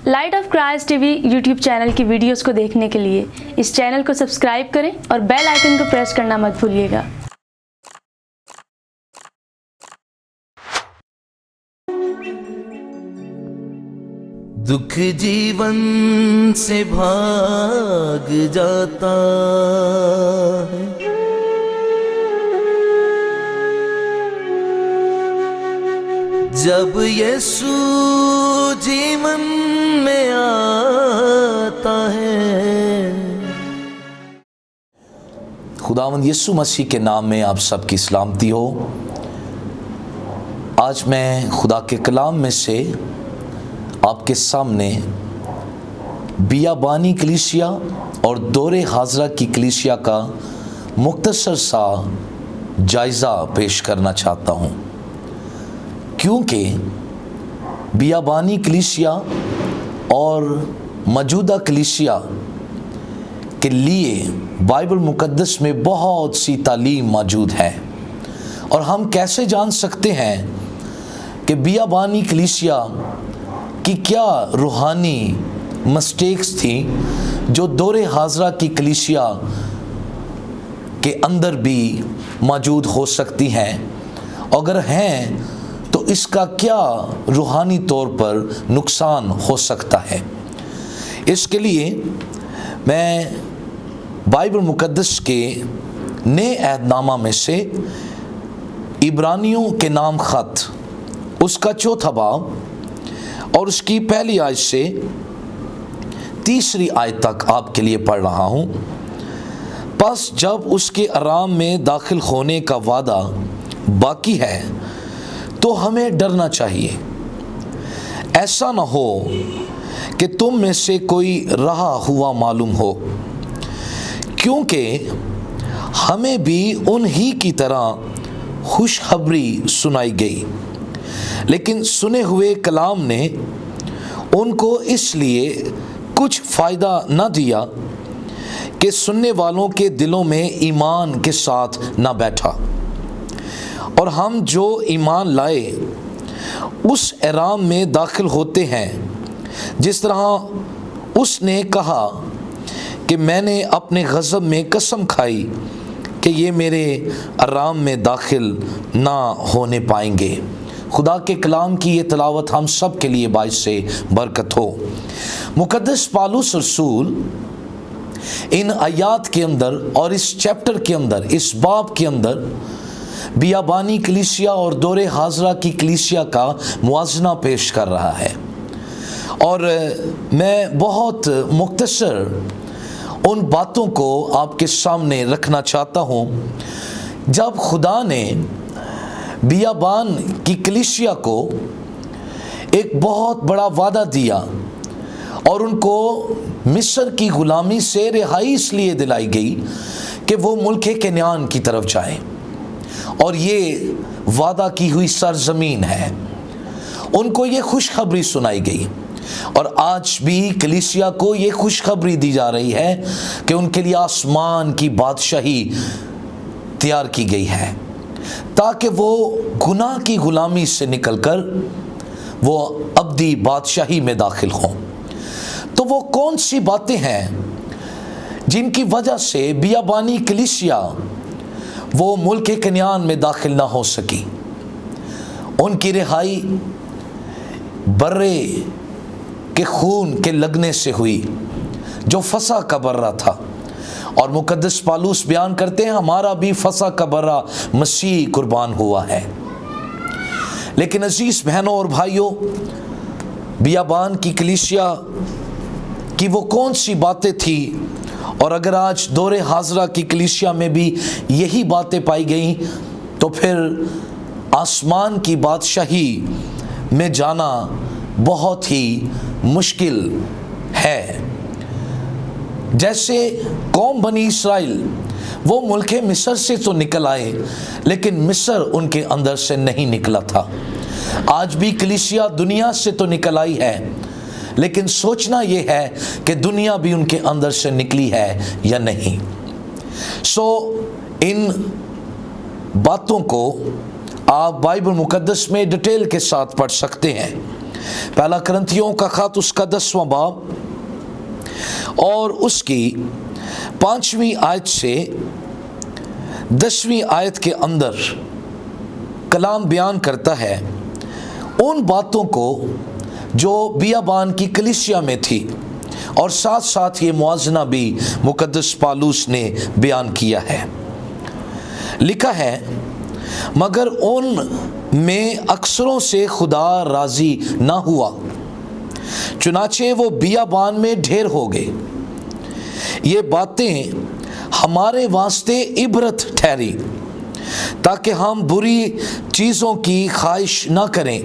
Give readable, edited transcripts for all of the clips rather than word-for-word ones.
Light of Christ TV YouTube channel की videos को देखने के लिए इस चैनल को सब्सक्राइब करें और बेल आइकन को प्रेस करना मत भूलिएगा। दुख जीवन से भाग जाता है, जब यीशु जीवन में आता है। खुदावंद यीशु मसीह के नाम में आप सबकी सलामती हो। आज मैं खुदा के कलाम में से आपके सामने बियाबानी कलीसिया और दौरे हाजरा की कलीसिया का मुख्तसर सा जायज़ा पेश करना चाहता हूँ, क्योंकि बियाबानी कलीसिया और मौजूदा कलीसिया के लिए बाइबल मुकद्दस में बहुत सी तालीम मौजूद है। और हम कैसे जान सकते हैं कि बियाबानी कलीसिया कि क्या रूहानी मिस्टेक्स थी जो दौरे हाजरा की कलीसिया के अंदर भी मौजूद हो सकती हैं, अगर हैं तो इसका क्या रूहानी तौर पर नुकसान हो सकता है। इसके लिए मैं बाइबल मुकद्दस के नए अहदनामा में से इब्रानियों के नाम ख़त उसका 4 बाब और उसकी पहली आयत से 3 आयत तक आपके लिए पढ़ रहा हूँ। बस जब उसके आराम में दाखिल होने का वादा बाकी है तो हमें डरना चाहिए। ऐसा न हो कि तुम में से कोई रहा हुआ मालूम हो, क्योंकि हमें भी उन्हीं की तरह खुशखबरी सुनाई गई, लेकिन सुने हुए कलाम ने उनको इसलिए कुछ फ़ायदा न दिया कि सुनने वालों के दिलों में ईमान के साथ न बैठा। और हम जो ईमान लाए उस एराम में दाखिल होते हैं, जिस तरह उसने कहा कि मैंने अपने गज़ब में कसम खाई कि ये मेरे आराम में दाखिल ना होने पाएंगे। खुदा के कलाम की ये तिलावत हम सब के लिए बाइस से बरकत हो। मुकद्दस पौलुस रसूल इन आयात के अंदर और इस चैप्टर के अंदर, इस बाब के अंदर बियाबानी कलीसिया और दौरे हाजरा की कलीसिया का मुआजना पेश कर रहा है। और मैं बहुत मुख्तसर उन बातों को आपके सामने रखना चाहता हूँ। जब खुदा ने बियाबान की कलीसिया को एक बहुत बड़ा वादा दिया और उनको मिस्र की ग़ुलामी से रिहाई इसलिए दिलाई गई कि वो मुल्क कनान की तरफ जाएं, और ये वादा की हुई सरज़मीन है, उनको ये खुशखबरी सुनाई गई। और आज भी कलीसिया को ये खुशखबरी दी जा रही है कि उनके लिए आसमान की बादशाही तैयार की गई है, ताकि वो गुनाह की ग़ुलामी से निकलकर वो अब्दी बादशाही में दाखिल हों। तो वो कौन सी बातें हैं जिनकी वजह से बियाबानी कलीसिया वो मुल्क कनान में दाखिल ना हो सकी? उनकी रिहाई बर्रे के खून के लगने से हुई, जो फसा का बर्रा था। और मुकद्दस पौलुस बयान करते हैं, हमारा भी फसा का बर्रा मसीह कुर्बान हुआ है। लेकिन अजीज बहनों और भाइयों, बियाबान की कलीसिया की वो कौन सी बातें थी, और अगर आज दौरे हाजरा की कलीसिया में भी यही बातें पाई गई, तो फिर आसमान की बादशाही में जाना बहुत ही मुश्किल है। जैसे कौम बनी इसराइल, वो मुल्क मिस्र से तो निकल आए, लेकिन मिस्र उनके अंदर से नहीं निकला था। आज भी कलीसिया दुनिया से तो निकल आई है, लेकिन सोचना ये है कि दुनिया भी उनके अंदर से निकली है या नहीं। इन बातों को आप बाइबल मुकद्दस में डिटेल के साथ पढ़ सकते हैं। پہلا کرنتھیوں کا خط اس کا 10واں باب اور اس کی 5ویں آیت سے 10ویں آیت کے اندر کلام بیان کرتا ہے ان باتوں کو جو بیابان کی کلیسیا میں تھی، اور ساتھ ساتھ یہ موازنہ بھی مقدس پالوس نے بیان کیا ہے۔ لکھا ہے مگر ان میں اکثروں سے خدا راضی نہ ہوا، چنانچہ وہ بیابان میں ڈھیر ہو گئے۔ یہ باتیں ہمارے واسطے عبرت ٹھہری تاکہ ہم بری چیزوں کی خواہش نہ کریں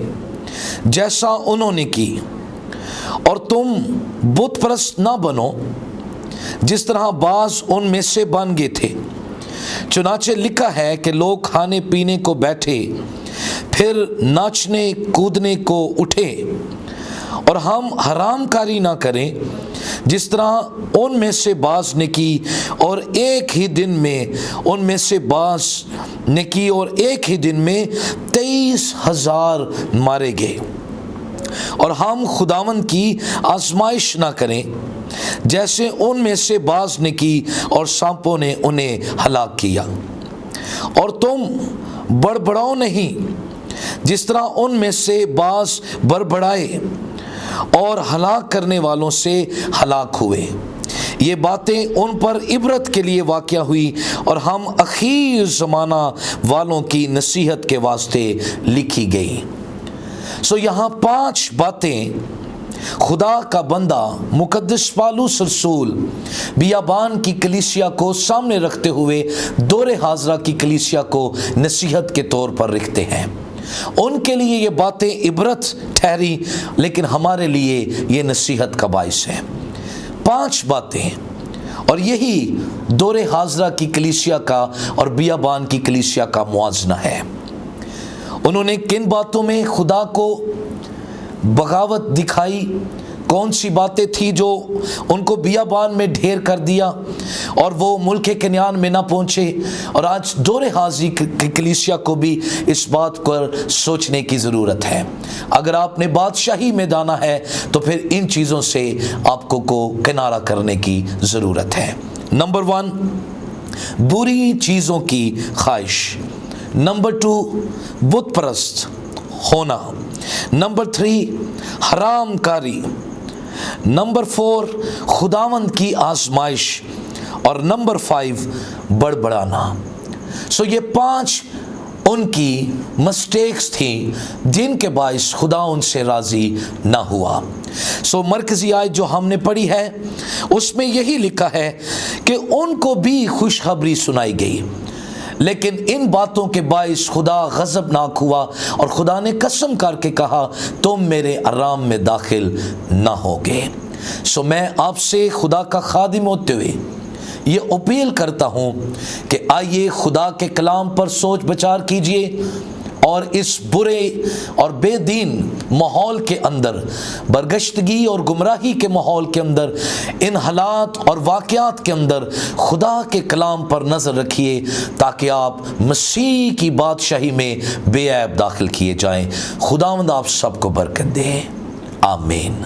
جیسا انہوں نے کی، اور تم بت پرست نہ بنو جس طرح بعض ان میں سے بن گئے تھے۔ چنانچہ لکھا ہے کہ لوگ کھانے پینے کو بیٹھے، پھر ناچنے کودنے کو اٹھے، اور ہم حرام کاری نہ کریں جس طرح ان میں سے بعض نے کی، اور ایک ہی دن میں ان میں سے بعض نے کی، اور ایک ہی دن میں 23,000 مارے گئے۔ اور ہم خداوند کی آزمائش نہ کریں جیسے ان میں سے بعض نے کی، اور سانپوں نے انہیں ہلاک کیا۔ اور تم بڑبڑاؤ نہیں جس طرح ان میں سے بعض بڑبڑائے اور ہلاک کرنے والوں سے ہلاک ہوئے۔ یہ باتیں ان پر عبرت کے لیے واقع ہوئی، اور ہم اخیر زمانہ والوں کی نصیحت کے واسطے لکھی گئی۔ یہاں 5 باتیں خدا کا بندہ مقدس پالوس رسول بیابان کی کلیسیا کو سامنے رکھتے ہوئے دور حاضرہ کی کلیسیا کو نصیحت کے طور پر رکھتے ہیں۔ ان کے لیے یہ باتیں عبرت ٹھہری، لیکن ہمارے لیے یہ نصیحت کا باعث ہے۔ 5 باتیں، اور یہی دور حاضرہ کی کلیسیا کا اور بیابان کی کلیسیا کا موازنہ ہے۔ انہوں نے کن باتوں میں خدا کو بغاوت دکھائی؟ کون سی باتیں تھی جو ان کو بیابان میں ڈھیر کر دیا اور وہ ملک کنعان میں نہ پہنچے؟ اور آج دور حاضری کی کلیسیا کو بھی اس بات پر سوچنے کی ضرورت ہے۔ اگر آپ نے بادشاہی میں دانا ہے تو پھر ان چیزوں سے آپ کو کنارہ کرنے کی ضرورت ہے۔ نمبر 1، بری چیزوں کی خواہش۔ نمبر 2، بت پرست ہونا۔ نمبر 3، حرام کاری۔ نمبر 4، خداوند کی آزمائش، اور نمبر 5، بڑبڑانا۔ یہ 5 ان کی مسٹیکس تھیں جن کے باعث خدا ان سے راضی نہ ہوا۔ مرکزی آیت جو ہم نے پڑھی ہے اس میں یہی لکھا ہے کہ ان کو بھی خوشخبری سنائی گئی، لیکن ان باتوں کے باعث خدا غضبناک ہوا، اور خدا نے قسم کر کے کہا تم میرے آرام میں داخل نہ ہوگے۔ میں آپ سے خدا کا خادم ہوتے ہوئے یہ اپیل کرتا ہوں کہ آئیے خدا کے کلام پر سوچ بچار کیجئے، اور اس برے اور بے دین ماحول کے اندر، برگشتگی اور گمراہی کے ماحول کے اندر، ان حالات اور واقعات کے اندر خدا کے کلام پر نظر رکھیے تاکہ آپ مسیح کی بادشاہی میں بے عیب داخل کیے جائیں۔ خداوند آپ سب کو برکت دے، آمین۔